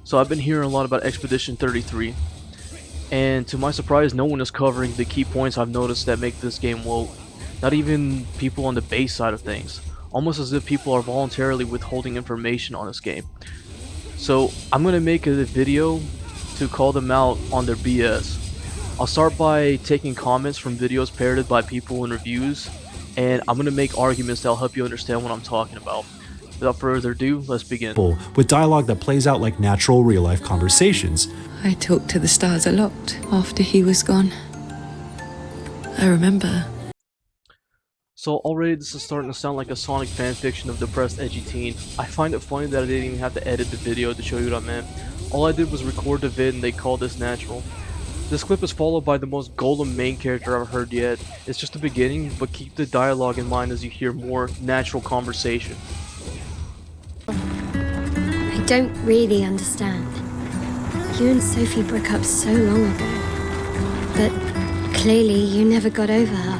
So I've been hearing a lot about Expedition 33, and to my surprise, no one is covering the key points I've noticed that make this game woke. Not even people on the base side of things. Almost as if people are voluntarily withholding information on this game. So I'm gonna make a video to call them out on their BS. I'll start by taking comments from videos parroted by people in reviews, and I'm gonna make arguments that'll help you understand what I'm talking about. Without further ado, let's begin. With dialogue that plays out like natural real-life conversations. I talked to the stars a lot after he was gone. I remember. So already this is starting to sound like a Sonic fanfiction of depressed edgy teen. I find it funny that I didn't even have to edit the video to show you what I meant. All I did was record the vid and they called this natural. This clip is followed by the most golden main character I've heard yet. It's just the beginning, but keep the dialogue in mind as you hear more natural conversation. I don't really understand. You and Sophie broke up so long ago, but clearly you never got over her.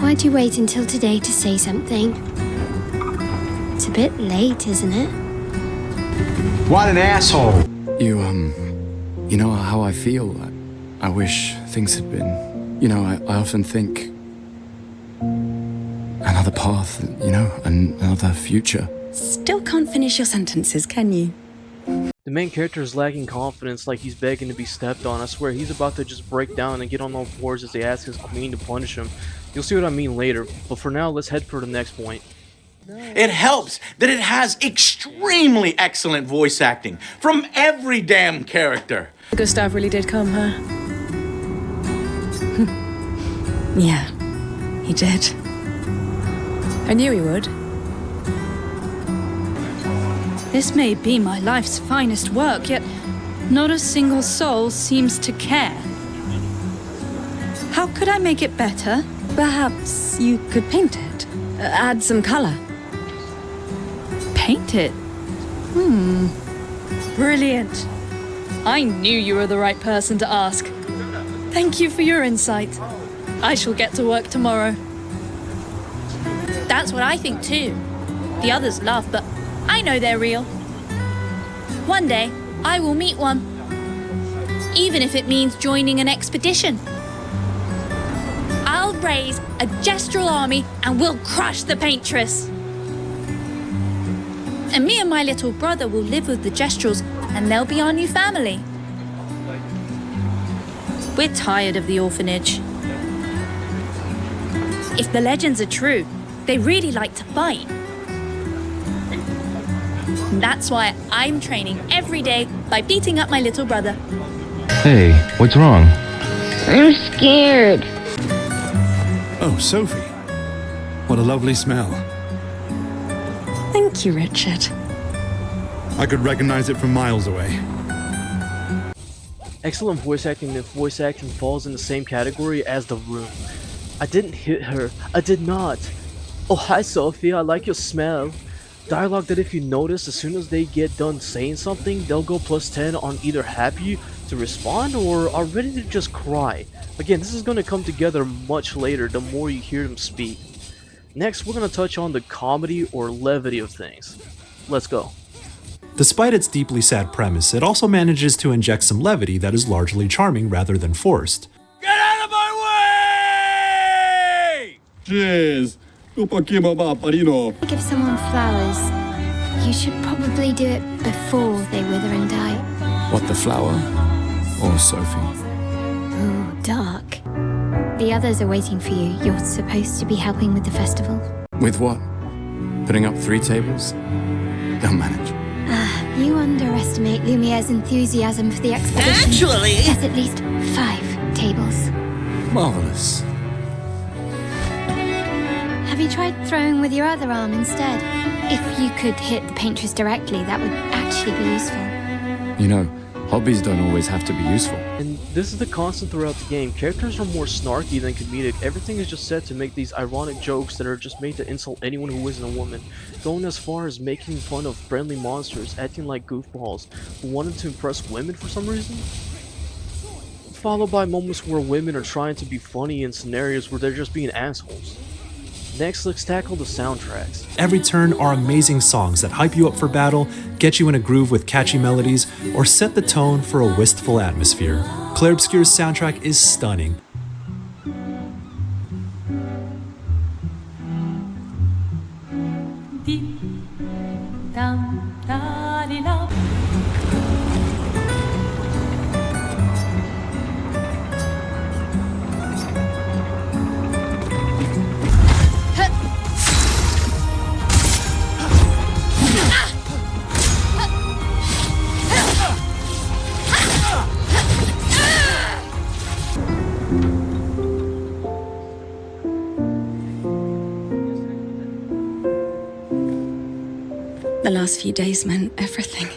Why'd you wait until today to say something? It's a bit late, isn't it? What an asshole! You know how I feel. I wish things had been, I often think another path, another future. Still can't finish your sentences, can you? The main character is lacking confidence, like he's begging to be stepped on. I swear he's about to just break down and get on all fours as they ask his queen to punish him. You'll see what I mean later, but for now, let's head for the next point. It helps that it has extremely excellent voice acting from every damn character. Gustav really did come, huh? Yeah, he did. I knew he would. This may be my life's finest work, yet not a single soul seems to care. How could I make it better? Perhaps you could paint it. Add some color. Paint it? Brilliant. I knew you were the right person to ask. Thank you for your insight. I shall get to work tomorrow. That's what I think too. The others laugh, but I know they're real. One day, I will meet one. Even if it means joining an expedition. I'll raise a gestural army and we'll crush the paintress. And me and my little brother will live with the gestrels and they'll be our new family. We're tired of the orphanage. If the legends are true, they really like to fight. That's why I'm training every day by beating up my little brother. Hey, what's wrong? I'm scared. Oh, Sophie. What a lovely smell. Thank you, Richard. I could recognize it from miles away. Excellent voice acting if voice acting falls in the same category as The Room. I didn't hit her. I did not. Oh, hi Sophie, I like your smell. Dialogue that if you notice, as soon as they get done saying something, they'll go +10 on either happy to respond or are ready to just cry. Again, this is going to come together much later the more you hear them speak. Next, we're going to touch on the comedy or levity of things. Let's go. Despite its deeply sad premise, it also manages to inject some levity that is largely charming rather than forced. Get out of my way! Give someone flowers. You should probably do it before they wither and die. What, the flower? Or Sophie? Ooh, dark. The others are waiting for you. You're supposed to be helping with the festival. With what? Putting up 3 tables? They'll manage. You underestimate Lumiere's enthusiasm for the expedition. Actually... There's at least 5 tables. Marvelous. Have you tried throwing with your other arm instead? If you could hit the paintress directly, that would actually be useful. Hobbies don't always have to be useful. And this is the constant throughout the game. Characters are more snarky than comedic. Everything is just set to make these ironic jokes that are just made to insult anyone who isn't a woman. Going as far as making fun of friendly monsters, acting like goofballs, who wanted to impress women for some reason. Followed by moments where women are trying to be funny in scenarios where they're just being assholes. Next, let's tackle the soundtracks. Every turn are amazing songs that hype you up for battle, get you in a groove with catchy melodies, or set the tone for a wistful atmosphere. Clair Obscure's soundtrack is stunning. The last few days meant everything.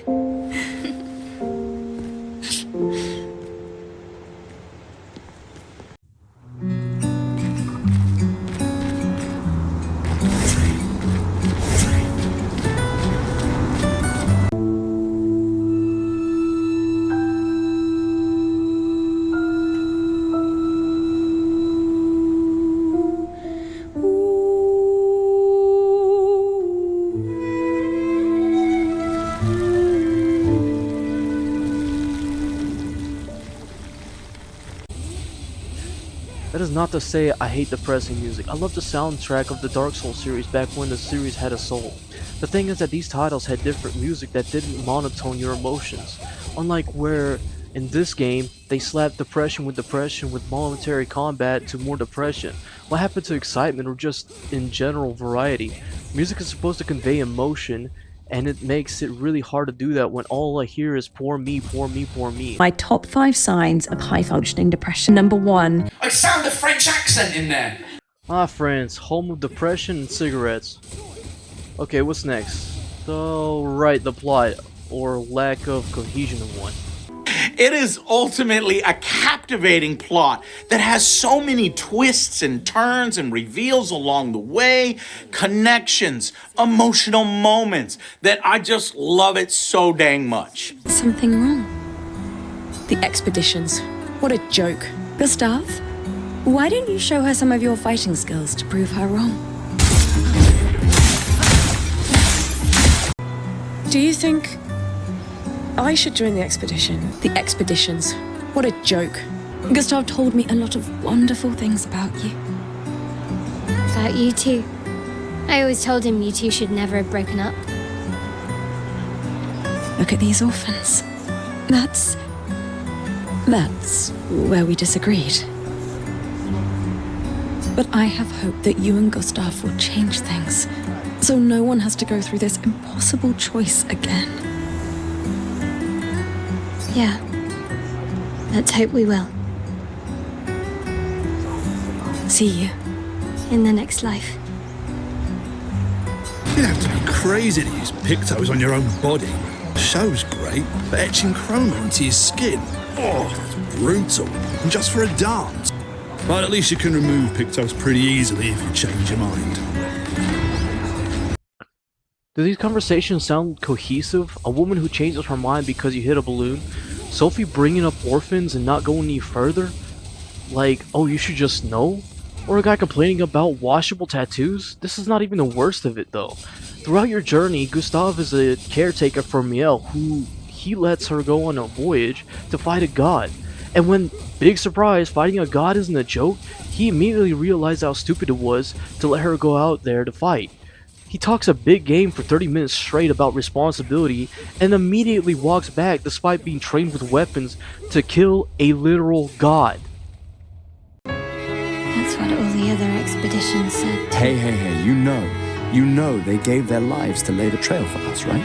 That is not to say I hate depressing music. I love the soundtrack of the Dark Souls series back when the series had a soul. The thing is that these titles had different music that didn't monotone your emotions. Unlike where in this game, they slapped depression with momentary combat to more depression. What happened to excitement or just in general variety? Music is supposed to convey emotion, and it makes it really hard to do that when all I hear is poor me, poor me, poor me. My top 5 signs of high-functioning depression. Number 1. I sound a French accent in there. Ah, France, home of depression and cigarettes. Okay, what's next? So, right, the plot, or lack of cohesion in one. It is ultimately a captivating plot that has so many twists and turns and reveals along the way, connections, emotional moments, that I just love it so dang much. Something wrong? The expeditions. What a joke. Gustav, why don't you show her some of your fighting skills to prove her wrong? Do you think I should join the expedition? The expeditions. What a joke. Gustav told me a lot of wonderful things about you. About you two. I always told him you two should never have broken up. Look at these orphans. That's where we disagreed. But I have hope that you and Gustav will change things, so no one has to go through this impossible choice again. Yeah. Let's hope we will. See you. In the next life. You'd have to be crazy to use pictos on your own body. Show's great, but etching chroma into your skin, oh, that's brutal. And just for a dance. But at least you can remove pictos pretty easily if you change your mind. Do these conversations sound cohesive? A woman who changes her mind because you hit a balloon? Sophie bringing up orphans and not going any further? Like, oh, you should just know? Or a guy complaining about washable tattoos? This is not even the worst of it though. Throughout your journey, Gustav is a caretaker for Miel, who he lets her go on a voyage to fight a god. And when, big surprise, fighting a god isn't a joke, he immediately realized how stupid it was to let her go out there to fight. He talks a big game for 30 minutes straight about responsibility and immediately walks back despite being trained with weapons to kill a literal god. That's what all the other expeditions said. Hey, you know they gave their lives to lay the trail for us, right?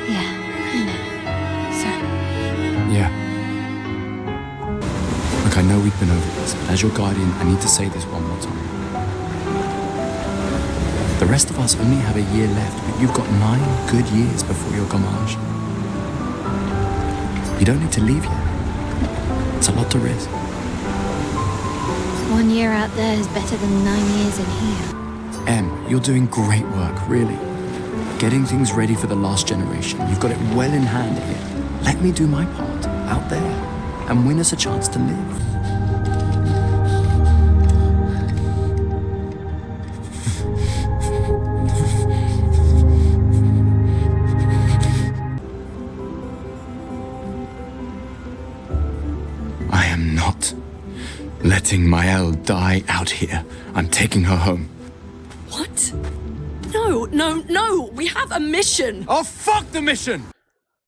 Yeah, I know. Sorry. Yeah. Look, I know we've been over this, but as your guardian, I need to say this one more time. The rest of us only have a year left, but you've got 9 good years before your gamage. You don't need to leave yet. It's a lot to risk. 1 year out there is better than 9 years in here. Em, you're doing great work, really. Getting things ready for the last generation. You've got it well in hand here. Let me do my part, out there, and win us a chance to live. letting Mael die out here. I'm taking her home. What? No, we have a mission! Oh, fuck the mission!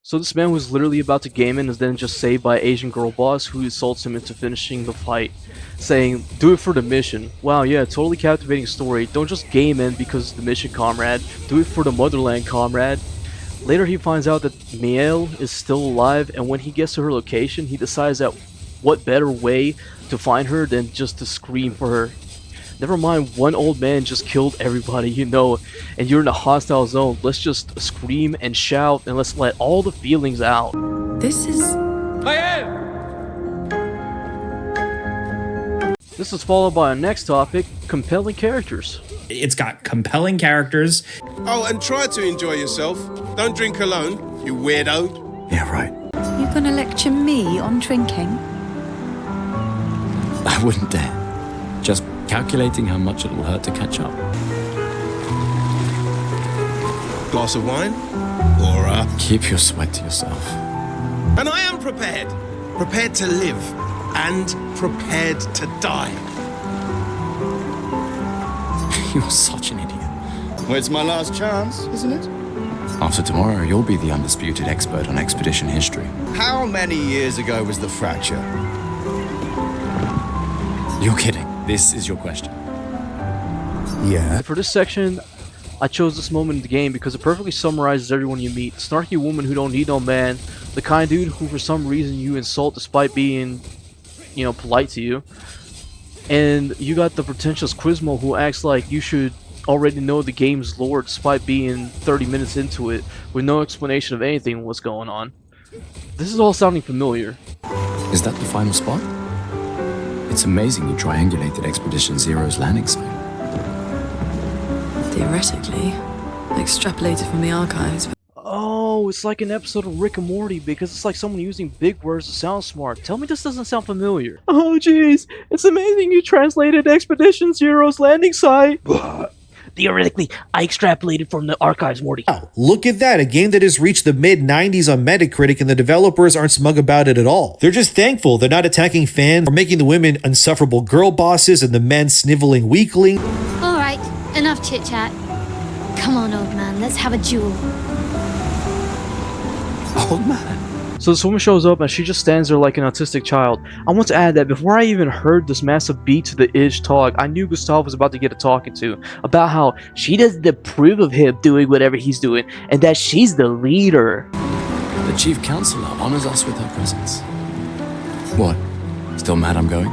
So this man was literally about to game in is then just saved by Asian girl boss who insults him into finishing the fight, saying, "Do it for the mission." Wow, yeah, totally captivating story. Don't just game in because of the mission, comrade. Do it for the motherland, comrade. Later he finds out that Miel is still alive, and when he gets to her location, he decides that what better way to find her than just to scream for her. Never mind, one old man just killed everybody you know, and you're in a hostile zone. Let's just scream and shout, and let's let all the feelings out. This is... This is followed by our next topic, compelling characters. It's got compelling characters. Oh, and try to enjoy yourself. Don't drink alone, you weirdo. Yeah, right. You gonna lecture me on drinking? I wouldn't dare. Just calculating how much it'll hurt to catch up. Glass of wine? Or Keep your sweat to yourself. And I am prepared. Prepared to live. And prepared to die. You're such an idiot. Well, it's my last chance, isn't it? After tomorrow, you'll be the undisputed expert on expedition history. How many years ago was the fracture? You're kidding. This is your question. Yeah. For this section, I chose this moment in the game because it perfectly summarizes everyone you meet. Snarky woman who don't need no man, the kind dude who for some reason you insult despite being, you know, polite to you. And you got the pretentious Quizmo who acts like you should already know the game's lore despite being 30 minutes into it with no explanation of anything what's going on. This is all sounding familiar. Is that the final spot? It's amazing you triangulated Expedition Zero's landing site. Theoretically, extrapolated from the archives. Oh, it's like an episode of Rick and Morty because it's like someone using big words to sound smart. Tell me this doesn't sound familiar. Oh jeez, it's amazing you translated Expedition Zero's landing site. Theoretically, I extrapolated from the archives, Morty. Wow, look at that, a game that has reached the mid-90s on Metacritic and the developers aren't smug about it at all. They're just thankful they're not attacking fans or making the women insufferable girl bosses and the men sniveling weakling. Alright, enough chit-chat. Come on, old man, let's have a duel. Old man. So this woman shows up and she just stands there like an autistic child. I want to add that before I even heard this massive beat to the Ish talk, I knew Gustav was about to get a talking to about how she doesn't approve of him doing whatever he's doing and that she's the leader. The chief counselor honors us with her presence. What? Still mad I'm going?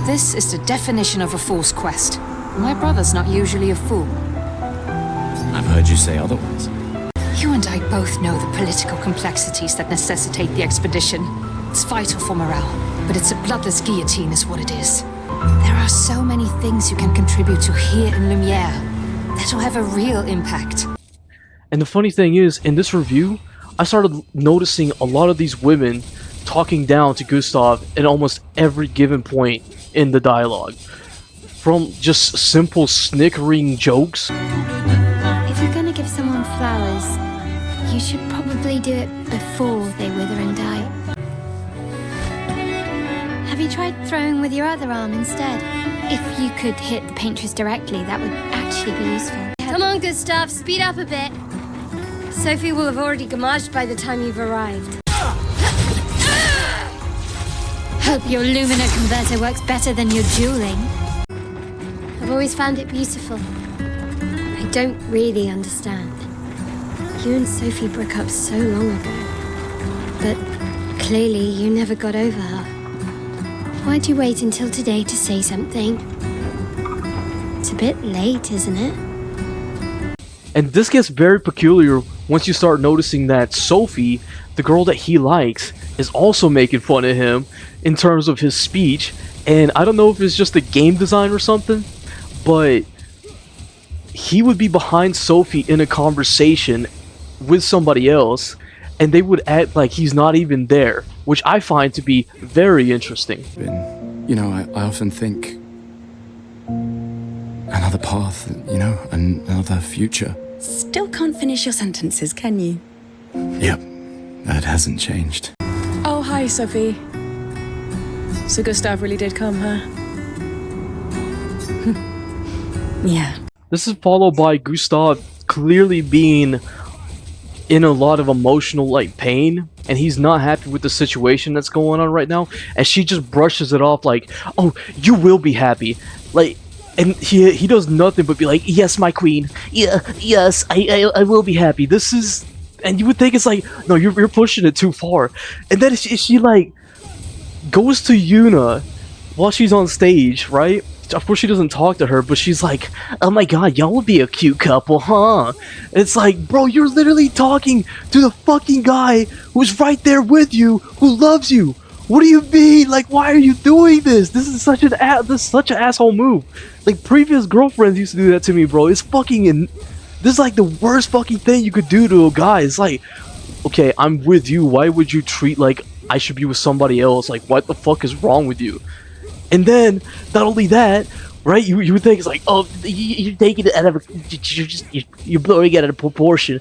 This is the definition of a fool's quest. My brother's not usually a fool. I've heard you say otherwise. You and I both know the political complexities that necessitate the expedition. It's vital for morale, but it's a bloodless guillotine is what it is. There are so many things you can contribute to here in Lumiere that'll have a real impact. And the funny thing is, in this review, I started noticing a lot of these women talking down to Gustav at almost every given point in the dialogue. From just simple snickering jokes. If you're gonna give someone flowers, you should probably do it before they wither and die. Have you tried throwing with your other arm instead? If you could hit the paintress directly, that would actually be useful. Come on, Gustav, speed up a bit. Sophie will have already gamaged by the time you've arrived. Hope your Lumina converter works better than your dueling. I've always found it beautiful. I don't really understand. You and Sophie broke up so long ago, but clearly you never got over her. Why'd you wait until today to say something? It's a bit late, isn't it? And this gets very peculiar once you start noticing that Sophie, the girl that he likes, is also making fun of him in terms of his speech. And I don't know if it's just a game design or something, but he would be behind Sophie in a conversation with somebody else, and they would act like he's not even there, which I find to be very interesting. You know, I often think another path, you know, another future. Still can't finish your sentences, can you? Yep, that hasn't changed. Oh, hi, Sophie. So Gustav really did come, huh? Yeah. This is followed by Gustav clearly being in a lot of emotional pain, and he's not happy with the situation that's going on right now, and she just brushes it off like, oh, you will be happy, and he does nothing but be like, yes, my queen, yeah, yes, I will be happy. This is, and you would think it's like, no, you're pushing it too far. And then she goes to Yuna while she's on stage, right? Of course she doesn't talk to her, but she's like, oh my god, y'all would be a cute couple, huh? And it's like, bro, you're literally talking to the fucking guy who's right there with you, who loves you. What do you mean? Like, why are you doing this? This is such an asshole move. Like, previous girlfriends used to do that to me, bro. It's fucking this is like the worst fucking thing you could do to a guy. It's like, okay, I'm with you. Why would you treat like I should be with somebody else? Like, what the fuck is wrong with you? And then, not only that, right? You would think it's like, oh, you're taking it out of you're blowing it out of proportion.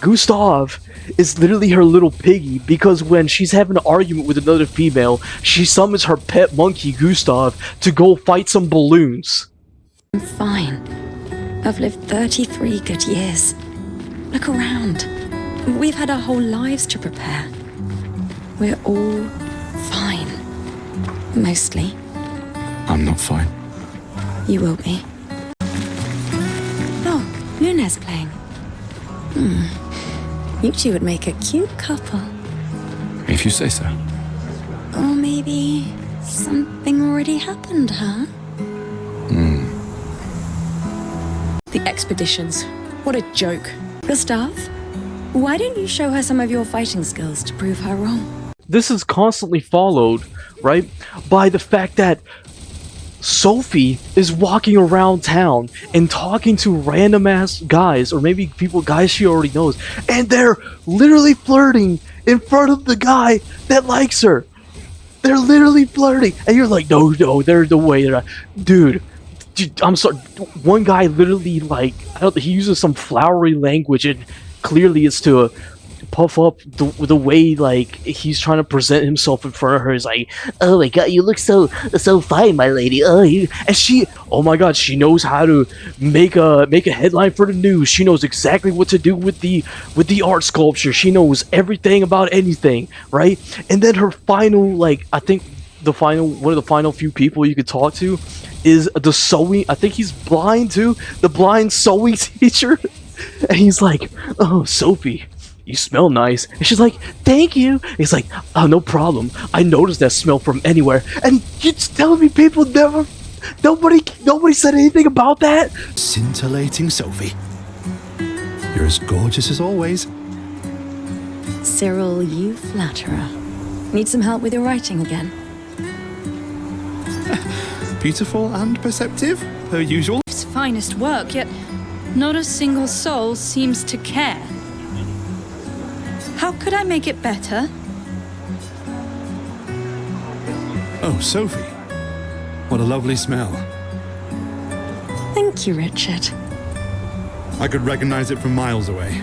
Gustav is literally her little piggy, because when she's having an argument with another female, she summons her pet monkey Gustav to go fight some balloons. I'm fine. I've lived 33 good years. Look around. We've had our whole lives to prepare. We're all fine. Mostly. I'm not fine. You will be. Oh, Luna's playing. You two would make a cute couple. If you say so. Or maybe something already happened, huh? The expeditions. What a joke. Gustav, why don't you show her some of your fighting skills to prove her wrong? This is constantly followed, right, by the fact that Sophie is walking around town and talking to random ass guys, or maybe guys she already knows, and they're literally flirting in front of the guy that likes her. They're literally flirting, and you're like, no, they're the way they're not. Dude, I'm sorry. One guy literally he uses some flowery language, and clearly it's to puff up the way he's trying to present himself in front of her. He's like, oh my god, you look so fine, my lady. And she, oh my god, she knows how to make a headline for the news. She knows exactly what to do with the art sculpture. She knows everything about anything, right? And then her final, I think one of the final few people you could talk to is the sewing. I think he's blind too. The blind sewing teacher. And he's like, oh, Sophie, you smell nice. And she's like, thank you. And he's like, oh, no problem. I noticed that smell from anywhere. And you're telling me people nobody said anything about that? Scintillating Sophie. You're as gorgeous as always. Cyril, you flatterer. Need some help with your writing again? Beautiful and perceptive, per usual. His finest work, yet not a single soul seems to care. How could I make it better? Oh, Sophie. What a lovely smell. Thank you, Richard. I could recognize it from miles away.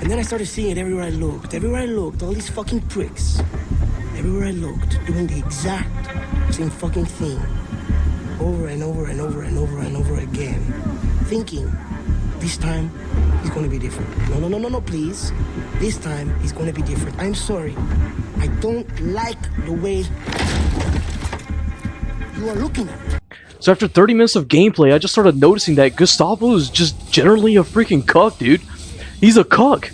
And then I started seeing it everywhere I looked, all these fucking pricks. Everywhere I looked, doing the exact same fucking thing. Over and over and over and over and over again. Thinking, this time, he's gonna be different. No, please. This time, he's gonna be different. I'm sorry. I don't like the way you are looking at me. So after 30 minutes of gameplay, I just started noticing that Gustavo is just generally a freaking cuck, dude. He's a cuck.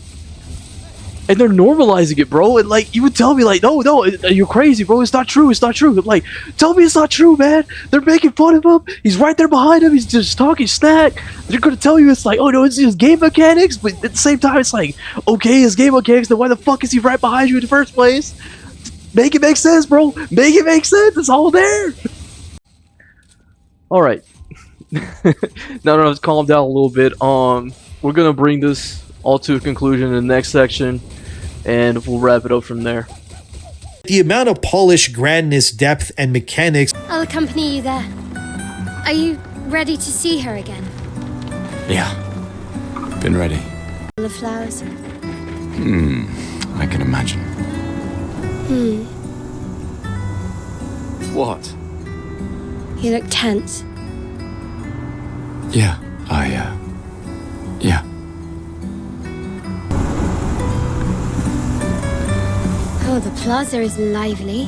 And they're normalizing it, bro. And you would tell me no, you're crazy, bro. It's not true. Like, tell me it's not true, man. They're making fun of him. He's right there behind him. He's just talking snack. They're gonna tell you it's like, oh no, it's his game mechanics. But at the same time, it's like, okay, his game mechanics. Then why the fuck is he right behind you in the first place? Make it make sense, bro. Make it make sense. It's all there. All right. Now that I've calmed down a little bit, we're gonna bring this all to a conclusion in the next section, and we'll wrap it up from there. The amount of polish, grandness, depth, and mechanics. I'll accompany you there. Are you ready to see her again? Yeah. Been ready. The flowers. I can imagine. What? You look tense. Yeah, yeah. Oh, the plaza is lively.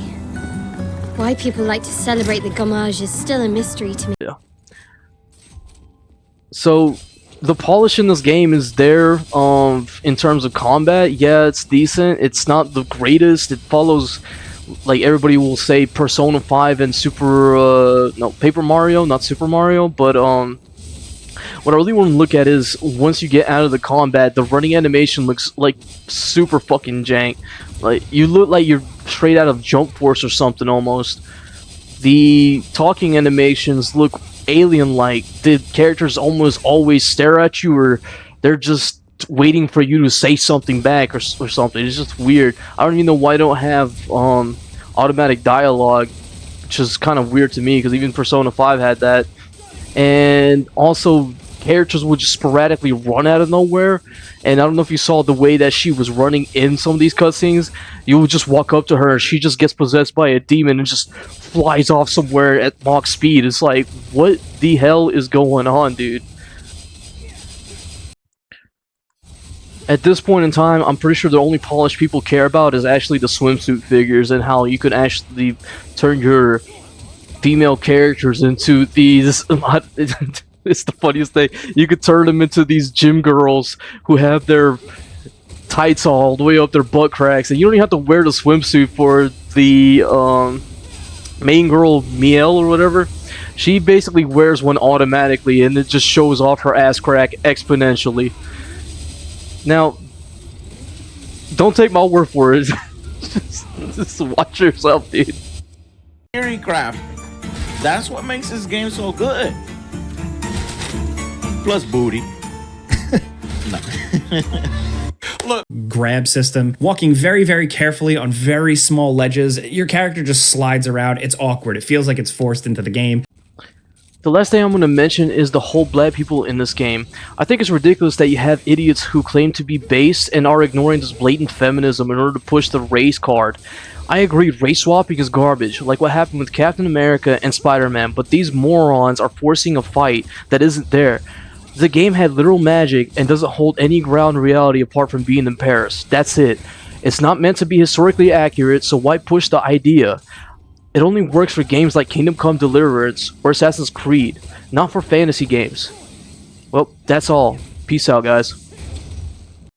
Why people like to celebrate the gommage is still a mystery to me. Yeah. So the polish in this game is there in terms of combat. Yeah, it's decent. It's not the greatest. It follows, like everybody will say, Persona 5 and Paper Mario, not Super Mario, but what I really want to look at is once you get out of the combat, the running animation looks like super fucking jank. Like you look like you're straight out of Jump Force or something almost. The talking animations look alien-like. The characters almost always stare at you, or they're just waiting for you to say something back or something. It's just weird. I don't even know why I don't have automatic dialogue, which is kind of weird to me because even Persona 5 had that. And also, characters would just sporadically run out of nowhere. And I don't know if you saw the way that she was running in some of these cutscenes. You would just walk up to her, and she just gets possessed by a demon and just flies off somewhere at Mach speed. It's like, what the hell is going on, dude? At this point in time, I'm pretty sure the only polish people care about is actually the swimsuit figures and how you could actually turn your female characters into these... It's the funniest thing. You could turn them into these gym girls who have their tights all the way up their butt cracks, and you don't even have to wear the swimsuit for the main girl, Miel or whatever. She basically wears one automatically, and it just shows off her ass crack exponentially. Now, don't take my word for it. just watch yourself, dude. Theory craft. That's what makes this game so good. Plus booty. No. Look. Grab system. Walking very, very carefully on very small ledges. Your character just slides around. It's awkward. It feels like it's forced into the game. The last thing I'm going to mention is the whole black people in this game. I think it's ridiculous that you have idiots who claim to be based and are ignoring this blatant feminism in order to push the race card. I agree, race swapping is garbage, like what happened with Captain America and Spider-Man, but these morons are forcing a fight that isn't there. The game had literal magic and doesn't hold any ground in reality apart from being in Paris. That's it. It's not meant to be historically accurate, so why push the idea? It only works for games like Kingdom Come Deliverance or Assassin's Creed, not for fantasy games. Well, that's all. Peace out, guys.